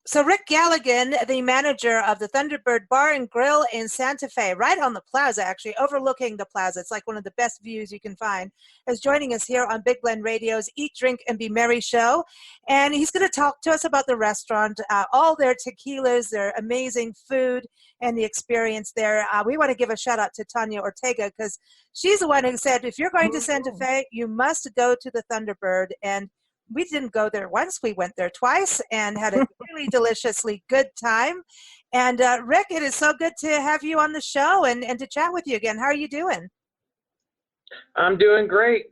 So Rick Galligan, the manager of the Thunderbird Bar and Grill in Santa Fe, right on the plaza, actually overlooking the plaza. It's like one of the best views you can find, is joining us here on Big Blend Radio's Eat, Drink, and Be Merry show. And he's going to talk to us about the restaurant, all their tequilas, their amazing food, and the experience there. We want to give a shout out to Tanya Ortega because she's the one who said, if you're going to Santa Fe, you must go to the Thunderbird. And we didn't go there once, we went there twice and had a really deliciously good time. And Rick, it is so good to have you on the show and to chat with you again. How are you doing? I'm doing great.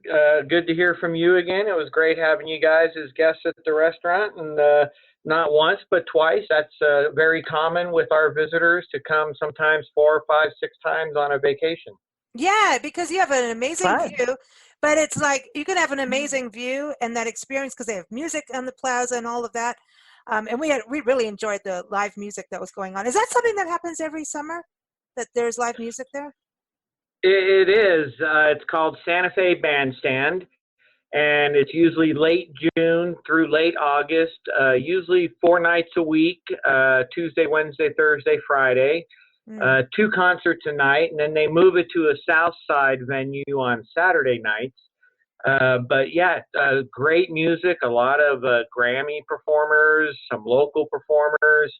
Good to hear from you again. It was great having you guys as guests at the restaurant, and not once but twice. That's very common with our visitors to come sometimes 4, 5, 6 times on a vacation. Yeah, because you have an amazing view. But it's like you can have an amazing view and that experience because they have music on the plaza and all of that. And we really enjoyed the live music that was going on. Is that something that happens every summer, that there's live music there? It is. It's called Fe Bandstand, and it's usually late June through late August, usually 4 nights a week, Tuesday, Wednesday, Thursday, Friday. 2 concerts a night, and then they move it to a South Side venue on Saturday nights. But yeah, great music, a lot of Grammy performers, some local performers,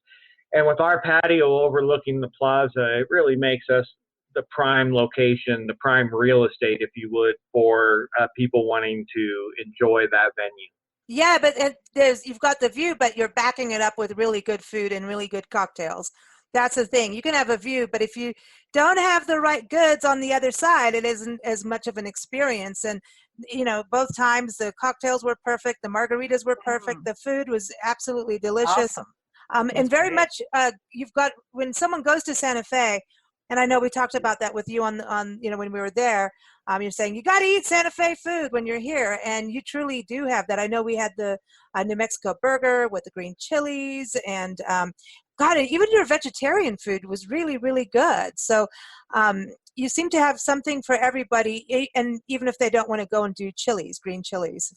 and with our patio overlooking the plaza, it really makes us the prime location, the prime real estate, if you would, for people wanting to enjoy that venue. Yeah, but you've got the view, but you're backing it up with really good food and really good cocktails. That's the thing. You can have a view, but if you don't have the right goods on the other side, it isn't as much of an experience. And, both times the cocktails were perfect. The margaritas were perfect. The food was absolutely delicious. Awesome. And very much you've got, when someone goes to Santa Fe, and I know we talked about that with you on when we were there, you're saying you got to eat Santa Fe food when you're here, and you truly do have that. I know we had the New Mexico burger with the green chilies, and God, even your vegetarian food was really, really good. So you seem to have something for everybody, and even if they don't want to go and do chilies, green chilies,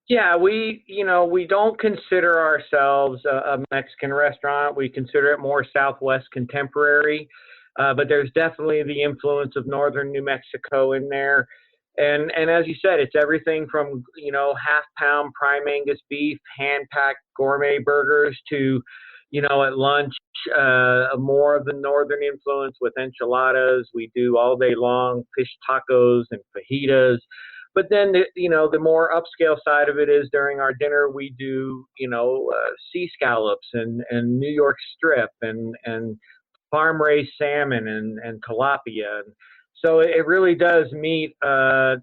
Yeah, we don't consider ourselves a Mexican restaurant. We consider it more Southwest contemporary, but there's definitely the influence of Northern New Mexico in there. And as you said, it's everything from, half-pound prime Angus beef, hand-packed gourmet burgers to, at lunch, more of the Northern influence with enchiladas. We do all day long fish tacos and fajitas. But then, the more upscale side of it is during our dinner, we do, sea scallops and New York strip and farm-raised salmon and tilapia. And so it really does meet a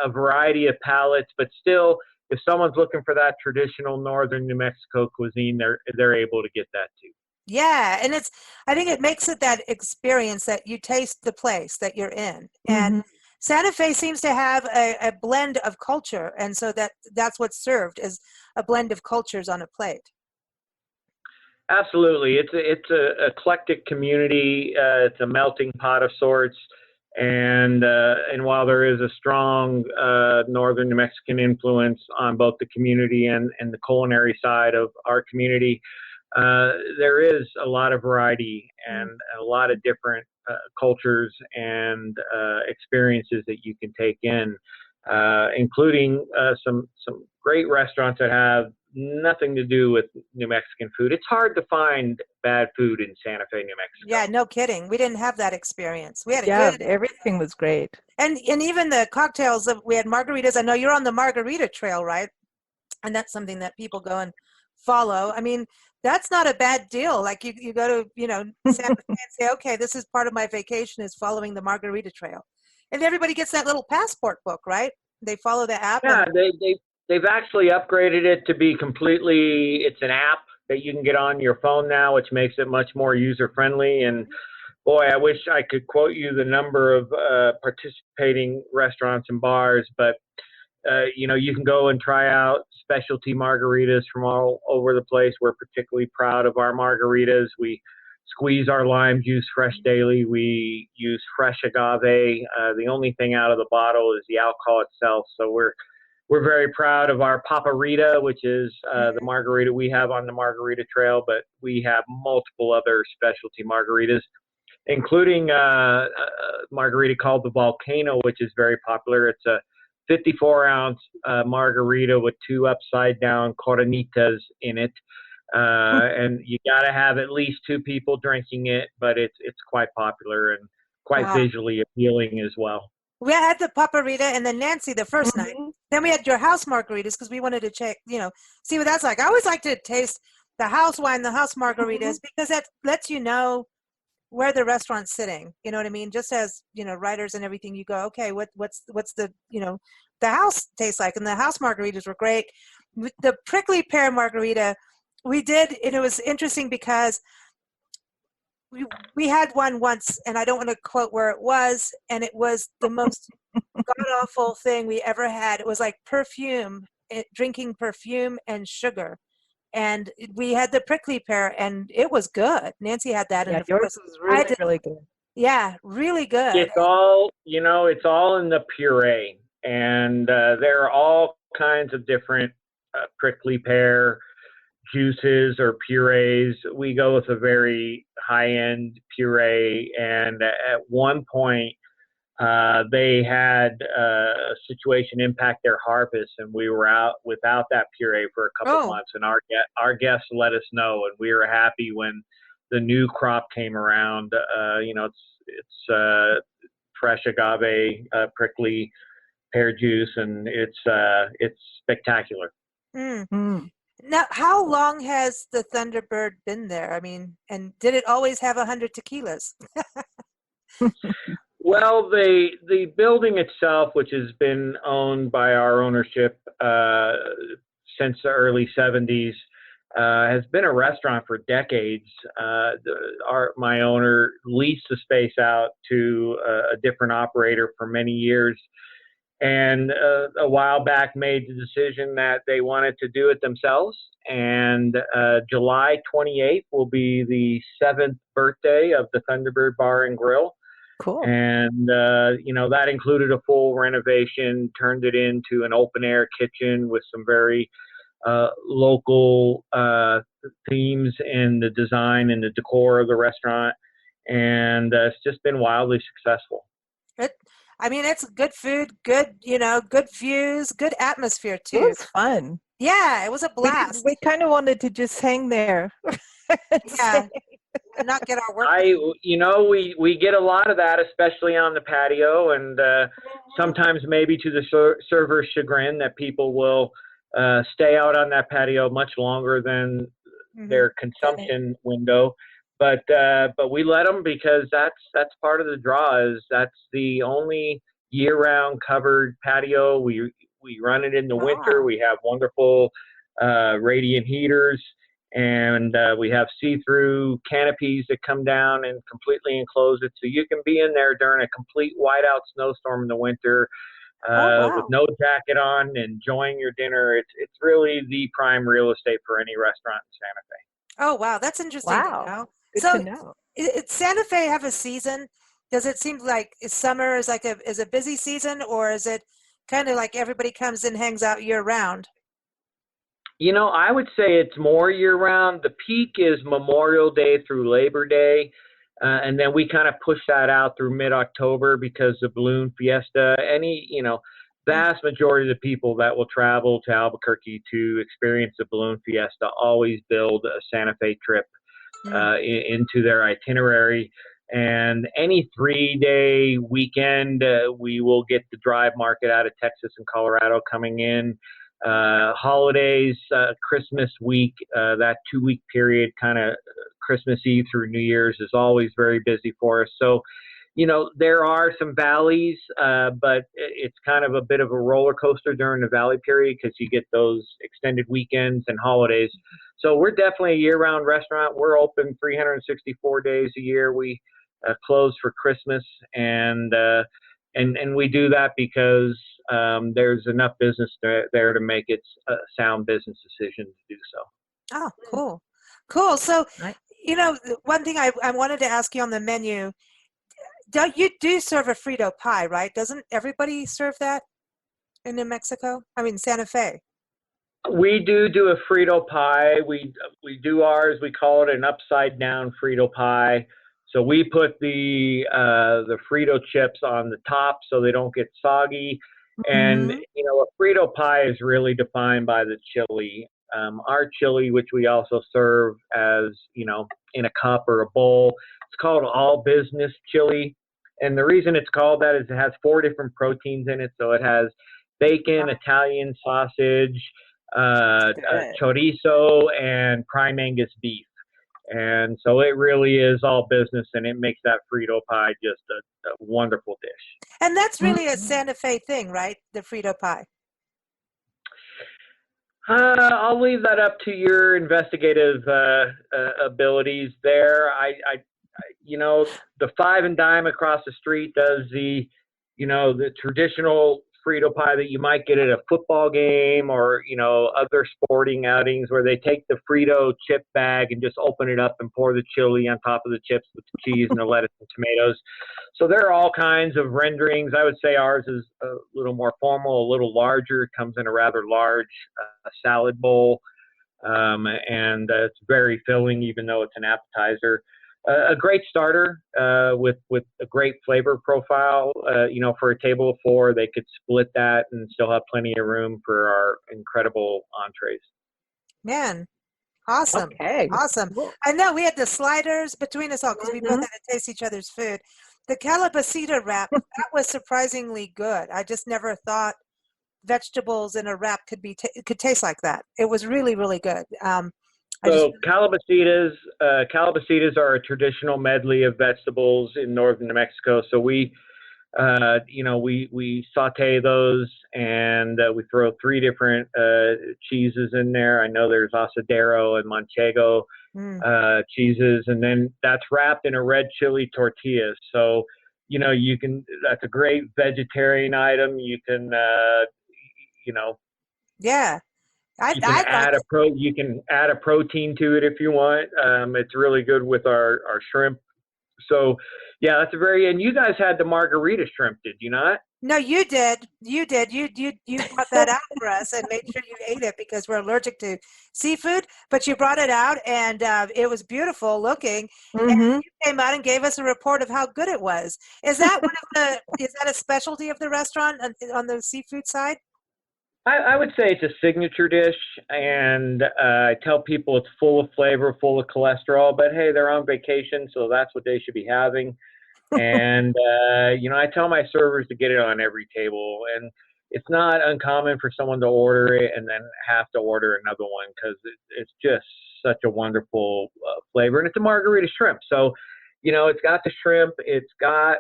variety of palates, but still, if someone's looking for that traditional Northern New Mexico cuisine, they're able to get that too. Yeah, and I think it makes it that experience that you taste the place that you're in. And Santa Fe seems to have a blend of culture, and so that's what's served is a blend of cultures on a plate. Absolutely, it's a eclectic community. It's a melting pot of sorts, and while there is a strong Northern New Mexican influence on both the community and the culinary side of our community, there is a lot of variety and a lot of different cultures and experiences that you can take in, including some great restaurants that have nothing to do with New Mexican food. It's hard to find bad food in Santa Fe, New Mexico. Yeah, no kidding. We didn't have that experience. We had everything was great. And even the cocktails, we had margaritas. I know you're on the Margarita Trail, right? And that's something that people go and follow. I mean, that's not a bad deal. Like you go to, Santa Fe and say, okay, this is part of my vacation is following the Margarita Trail. And everybody gets that little passport book, right? They follow the app. Yeah, they've actually upgraded it to be it's an app that you can get on your phone now, which makes it much more user-friendly. And boy, I wish I could quote you the number of participating restaurants and bars, but you can go and try out specialty margaritas from all over the place. We're particularly proud of our margaritas. We squeeze our lime juice fresh daily. We use fresh agave. The only thing out of the bottle is the alcohol itself. So we're we're very proud of our Paparita, which is the margarita we have on the Margarita Trail, but we have multiple other specialty margaritas, including a margarita called the Volcano, which is very popular. It's a 54-ounce margarita with 2 upside-down coronitas in it. And you got to have at least 2 people drinking it, but it's quite popular and quite visually appealing as well. We had the Paparita and then Nancy the first night. Then we had your house margaritas because we wanted to check, see what that's like. I always like to taste the house wine, the house margaritas, because that lets you know where the restaurant's sitting. You know what I mean? Just as, writers and everything, you go, okay, what's the, the house tastes like? And the house margaritas were great. The prickly pear margarita, we did, and it was interesting because we had one once, and I don't want to quote where it was, and it was the most god-awful thing we ever had. It was like drinking perfume and sugar. And we had the prickly pear, and it was good. Nancy had that. Yeah, yours was really good. Yeah, really good. It's all, it's all in the puree. And there are all kinds of different prickly pear juices or purees. We go with a very high-end puree, and at one point they had a situation impact their harvest, and we were out without that puree for a couple months, and our guests let us know, and we were happy when the new crop came around. It's fresh agave prickly pear juice, and it's spectacular. Now, how long has the Thunderbird been there? I mean, and did it always have 100 tequilas? Well, the building itself, which has been owned by our ownership since the early 70s, has been a restaurant for decades. My owner leased the space out to a different operator for many years, and a while back made the decision that they wanted to do it themselves. And July 28th will be the 7th birthday of the Thunderbird Bar and Grill. Cool. And, that included a full renovation, turned it into an open air kitchen with some very local themes in the design and the decor of the restaurant. And it's just been wildly successful. It's good food, good views, good atmosphere too. It was fun. Yeah, it was a blast. We kind of wanted to just hang there. And not get our work. We get a lot of that, especially on the patio, and sometimes maybe to the server's chagrin that people will stay out on that patio much longer than their consumption window. But we let them, because that's part of the draw. Is that's the only year-round covered patio. We run it in the winter. We have wonderful radiant heaters, and we have see-through canopies that come down and completely enclose it, so you can be in there during a complete whiteout snowstorm in the winter with no jacket on, enjoying your dinner. It's really the prime real estate for any restaurant in Santa Fe. Oh wow, that's interesting to know. Good to know. Santa Fe have a season? Does it seem like summer is a busy season, or is it kind of like everybody comes and hangs out year round? I would say it's more year round. The peak is Memorial Day through Labor Day, and then we kind of push that out through mid-October because of Balloon Fiesta. Vast majority of the people that will travel to Albuquerque to experience the Balloon Fiesta always build a Santa Fe trip into their itinerary. And any 3-day weekend, we will get the drive market out of Texas and Colorado coming in. Holidays, Christmas week, that 2-week period, kind of Christmas Eve through New Year's, is always very busy for us. So, there are some valleys, but it's kind of a bit of a roller coaster during the valley period because you get those extended weekends and holidays. So we're definitely a year-round restaurant. We're open 364 days a year. We close for Christmas, and we do that because there's enough business there to make it a sound business decision to do so. Oh, cool. So, one thing I wanted to ask you on the menu, you do serve a Frito Pie, right? Doesn't everybody serve that? in New Mexico? I mean, Santa Fe. We do a Frito Pie. We do ours. We call it an upside down Frito Pie. So we put the Frito chips on the top so they don't get soggy. And Mm-hmm. a Frito Pie is really defined by the chili. Our chili, which we also serve as in a cup or a bowl, it's called all business chili. And the reason it's called that is it has 4 different proteins in it. So it has bacon, Italian sausage, Good. chorizo, and prime Angus beef. And so it really is all business, and it makes that Frito pie just a wonderful dish. And that's really a Mhm. Santa Fe thing, right? The Frito pie. I'll leave that up to your investigative abilities there. The Five and Dime across the street does the traditional Frito pie that you might get at a football game or, other sporting outings where they take the Frito chip bag and just open it up and pour the chili on top of the chips with the cheese and the lettuce and tomatoes. So there are all kinds of renderings. I would say ours is a little more formal, a little larger. It comes in a rather large salad bowl, and it's very filling, even though it's an appetizer. A great starter with a great flavor profile. For a table of 4, they could split that and still have plenty of room for our incredible entrees. Man, awesome. Okay. Awesome. Cool. I know we had the sliders between us all because we both Mhm. had to taste each other's food. The calabacita wrap, that was surprisingly good. I just never thought vegetables in a wrap could taste like that. It was really, really good. So calabacitas are a traditional medley of vegetables in northern New Mexico. So we saute those and we throw 3 different cheeses in there. I know there's asadero and manchego cheeses, and then that's wrapped in a red chili tortilla. So that's a great vegetarian item. You can yeah, you can I'd you can add a protein to it if you want. It's really good with our shrimp. So yeah, that's and you guys had the margarita shrimp, did you not? No, you did. You did. You brought that out for us and made sure you ate it because we're allergic to seafood. But you brought it out, and it was beautiful looking. And Mhm. you came out and gave us a report of how good it was. Is that is that a specialty of the restaurant on the seafood side? I would say it's a signature dish, and I tell people it's full of flavor, full of cholesterol. But hey, they're on vacation, so that's what they should be having. And I tell my servers to get it on every table, and it's not uncommon for someone to order it and then have to order another one because it's just such a wonderful flavor. And it's a margarita shrimp, so it's got the shrimp, it's got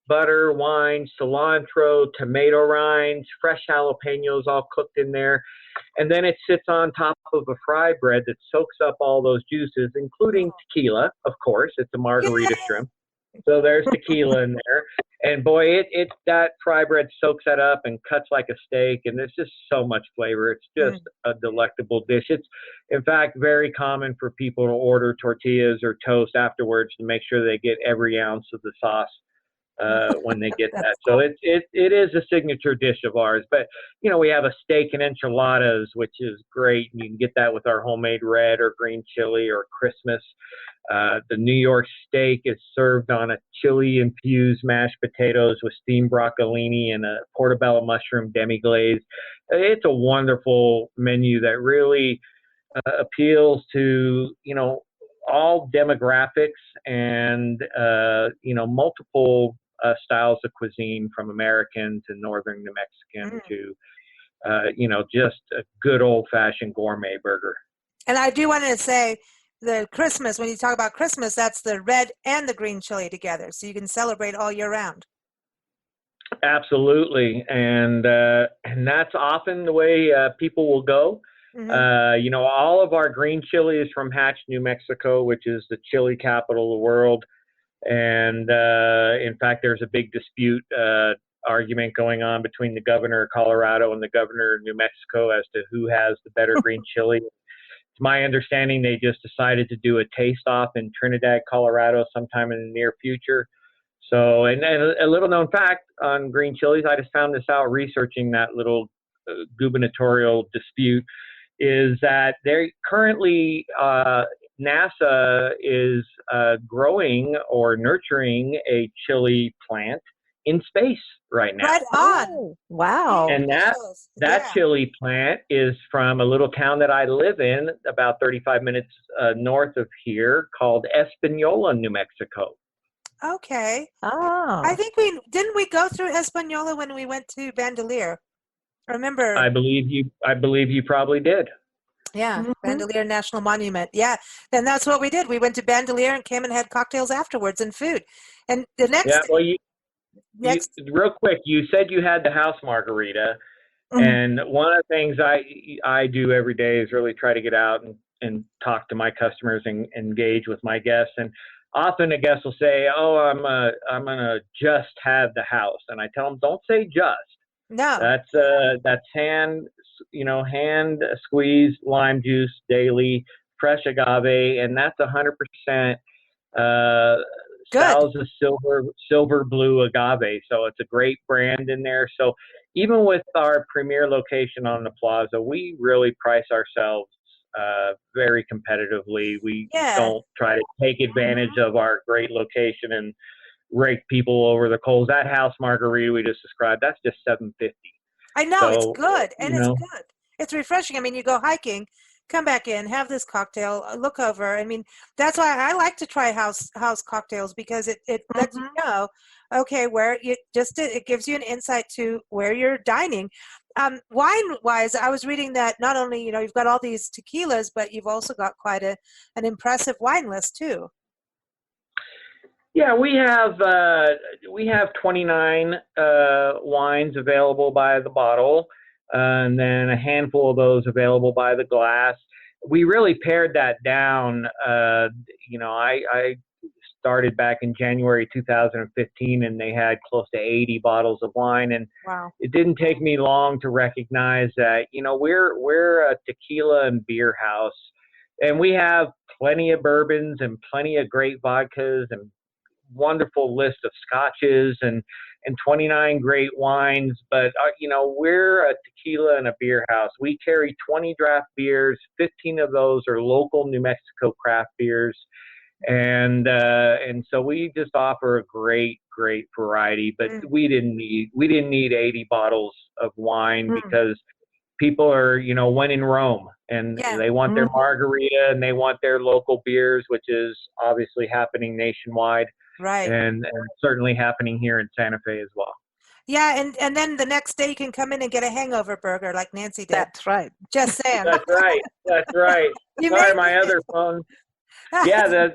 butter, wine, cilantro, tomato rinds, fresh jalapenos all cooked in there. And then it sits on top of a fry bread that soaks up all those juices, including tequila, of course. It's a margarita Yeah. shrimp. So there's tequila in there. And boy, it that fry bread soaks that up and cuts like a steak. And there's just so much flavor. It's just a delectable dish. It's, in fact, very common for people to order tortillas or toast afterwards to make sure they get every ounce of the sauce when they get that. So it is a signature dish of ours. But we have a steak and enchiladas, which is great. And you can get that with our homemade red or green chili or Christmas. The New York steak is served on a chili infused mashed potatoes with steamed broccolini and a portobello mushroom demi glaze. It's a wonderful menu that really appeals to all demographics and multiple styles of cuisine, from American to northern New Mexican to just a good old-fashioned gourmet burger. And I do want to say the Christmas, when you talk about Christmas, that's the red and the green chili together. So you can celebrate all year round. Absolutely. And that's often the way people will go. All of our green chili is from Hatch, New Mexico, which is the chili capital of the world. And in fact, there's a big dispute argument going on between the governor of Colorado and the governor of New Mexico as to who has the better green chili. It's my understanding they just decided to do a taste off in Trinidad, Colorado sometime in the near future. So, and a little known fact on green chilies, I just found this out researching that little gubernatorial dispute, is that they're currently, NASA is growing or nurturing a chili plant in space right now. Right on. Oh, wow. And that chili plant is from a little town that I live in, about 35 minutes north of here, called Espanola, New Mexico. Okay. Oh. I think we go through Espanola when we went to Bandelier. Remember? I believe you probably did. Yeah, Bandelier National Monument. Yeah, and that's what we did. We went to Bandelier and came and had cocktails afterwards and food. And the next, Yeah, well, real quick, you said you had the house margarita, and one of the things I do every day is really try to get out and talk to my customers and engage with my guests. And often a guest will say, "Oh, I'm gonna just have the house," and I tell them, "Don't say just. No, That's hand squeezed lime juice daily, fresh agave, and that's 100% Sal's silver blue agave. So it's a great brand in there. So even with our premier location on the plaza, we really price ourselves very competitively. We don't try to take advantage of our great location and rake people over the coals. That house margarita we just described, that's just $7.50. I know, it's good, and it's good. It's refreshing. I mean, you go hiking, come back in, have this cocktail, look over. I mean, that's why I like to try house cocktails, because it lets you know, okay, it gives you an insight to where you're dining. Wine-wise, I was reading that not only, you've got all these tequilas, but you've also got quite an impressive wine list too. Yeah, we have 29 wines available by the bottle, and then a handful of those available by the glass. We really pared that down. I started back in January 2015, and they had close to 80 bottles of wine. And it didn't take me long to recognize that we're a tequila and beer house, and we have plenty of bourbons and plenty of great vodkas and wonderful list of scotches and 29 great wines, but we're a tequila and a beer house. We carry 20 draft beers. 15 of those are local New Mexico craft beers, and so we just offer a great variety. But we didn't need 80 bottles of wine because people are when in Rome, and they want their margarita and they want their local beers, which is obviously happening nationwide. Right. And certainly happening here in Santa Fe as well. Yeah, and then the next day you can come in and get a hangover burger like Nancy did. That's right. Just saying. That's right. Sorry, my other phone. Yeah,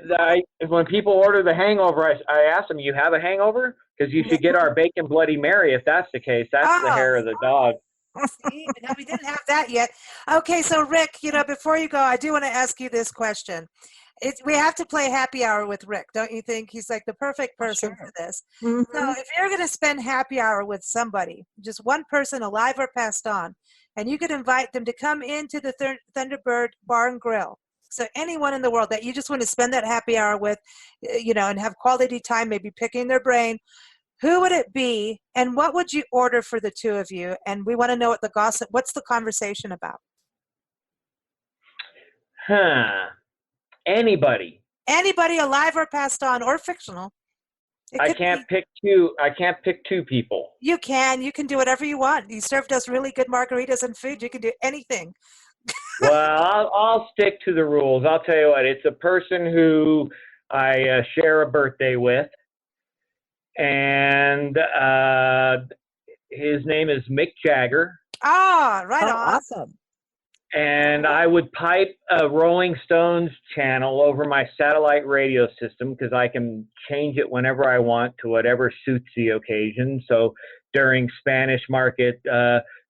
when people order the hangover, I ask them, "You have a hangover?" Because you should get our bacon Bloody Mary if that's the case. That's the hair of the dog. See, no, we didn't have that yet. Okay, so Rick, before you go, I do want to ask you this question. We have to play happy hour with Rick, don't you think? He's like the perfect person for this. So if you're going to spend happy hour with somebody, just one person alive or passed on, and you could invite them to come into the Thunderbird Bar and Grill. So anyone in the world that you just want to spend that happy hour with, and have quality time, maybe picking their brain, who would it be, and what would you order for the two of you? And we want to know what's the conversation about? Anybody alive or passed on or fictional. I can't pick two people. You can do whatever you want. You served us really good margaritas and food. You can do anything. Well, I'll stick to the rules. I'll tell you what, it's a person who I share a birthday with, and his name is Mick Jagger. Ah, right on. Awesome. And I would pipe a Rolling Stones channel over my satellite radio system, because I can change it whenever I want to whatever suits the occasion. So during Spanish Market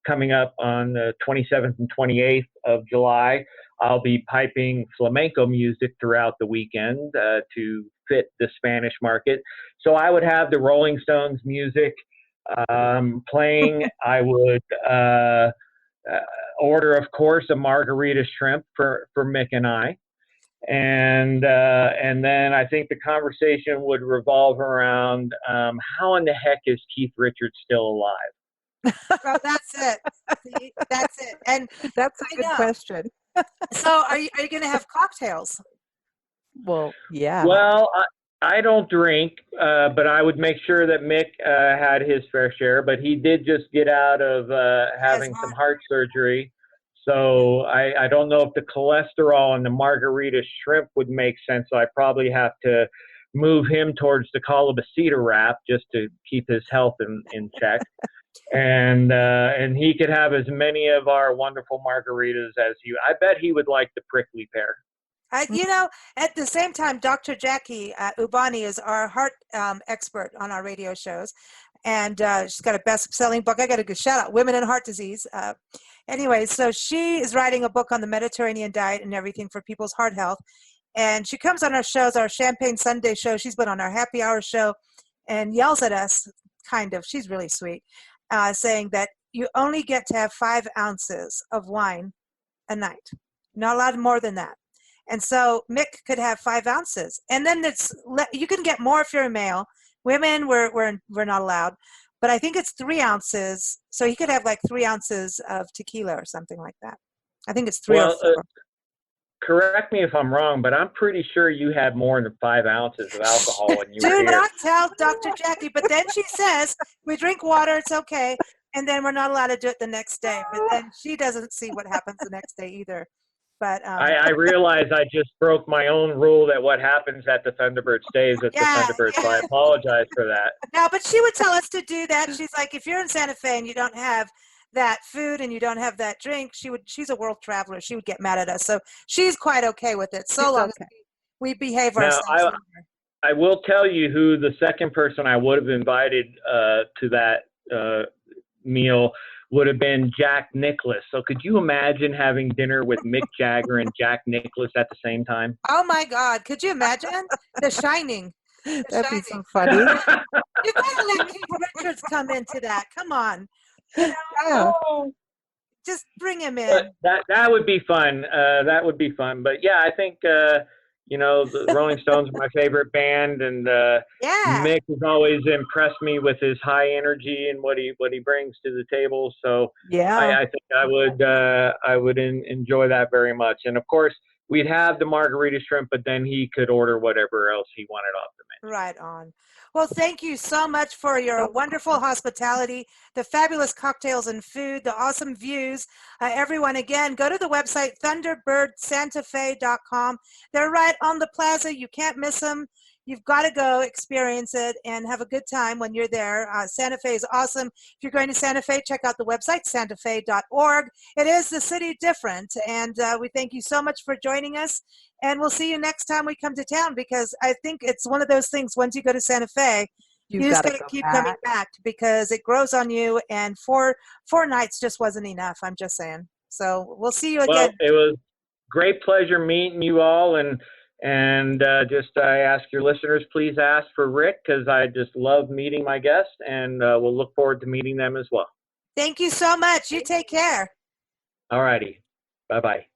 coming up on the 27th and 28th of July, I'll be piping flamenco music throughout the weekend to fit the Spanish Market. So I would have the Rolling Stones music playing. I would order, of course, a Margarita Shrimp for Mick and I. And then I think the conversation would revolve around how in the heck is Keith Richards still alive? Well, that's it. See, that's it. And That's a good question. so are you going to have cocktails? Well, yeah. Well, I don't drink, but I would make sure that Mick had his fair share. But he did just get out of having some heart surgery. So I don't know if the cholesterol and the Margarita Shrimp would make sense. So I probably have to move him towards the call of a cedar wrap just to keep his health in check. And he could have as many of our wonderful margaritas as you. I bet he would like the prickly pear. You know, at the same time, Dr. Jackie Ubani is our heart expert on our radio shows. And she's got a best-selling book. I got a good shout-out, Women and Heart Disease. Anyway, so she is writing a book on the Mediterranean diet and everything for people's heart health. And she comes on our shows, our Champagne Sunday show. She's been on our Happy Hour show and yells at us, kind of. She's really sweet, saying that you only get to have 5 ounces of wine a night. Not allowed more than that. And so Mick could have 5 ounces. And then you can get more if you're a male. Women, we're not allowed. But I think it's 3 ounces. So he could have like 3 ounces of tequila or something like that. I think it's 3 or 4. Correct me if I'm wrong, but I'm pretty sure you had more than 5 ounces of alcohol when you were here. Do not tell Dr. Jackie. But then she says, we drink water, it's okay. And then we're not allowed to do it the next day. But then she doesn't see what happens the next day either. But I realize I just broke my own rule that what happens at the Thunderbird stays at the Thunderbird, so I apologize for that. No, but she would tell us to do that. She's like, if you're in Santa Fe and you don't have that food and you don't have that drink, she's a world traveler. She would get mad at us. So she's quite okay with it, so long as we behave ourselves. I will tell you who the second person I would have invited to that meal would have been Jack Nicklaus. So could you imagine having dinner with Mick Jagger and Jack Nicklaus at the same time? Oh my God. Could you imagine? The Shining. That'd be so funny. You gotta let Keith Richards come into that. Come on. You know, just bring him in. That would be fun. That would be fun. But yeah, I think you know, the Rolling Stones are my favorite band, and Mick has always impressed me with his high energy and what he brings to the table. So I think I would enjoy that very much. And of course, we'd have the Margarita Shrimp, but then he could order whatever else he wanted off the menu. Right on. Well, thank you so much for your wonderful hospitality, the fabulous cocktails and food, the awesome views. Everyone, again, go to the website, thunderbirdsantafe.com. They're right on the plaza. You can't miss them. You've got to go experience it and have a good time when you're there. Santa Fe is awesome. If you're going to Santa Fe, check out the website, santafe.org. It is the city different, and we thank you so much for joining us. And we'll see you next time we come to town, because I think it's one of those things, once you go to Santa Fe, you just got to keep coming back, because it grows on you, and four nights just wasn't enough, I'm just saying. So we'll see you again. Well, it was great pleasure meeting you all, and I ask your listeners, please ask for Rick, because I just love meeting my guests, and we'll look forward to meeting them as well. Thank you so much. You take care. All righty. Bye-bye.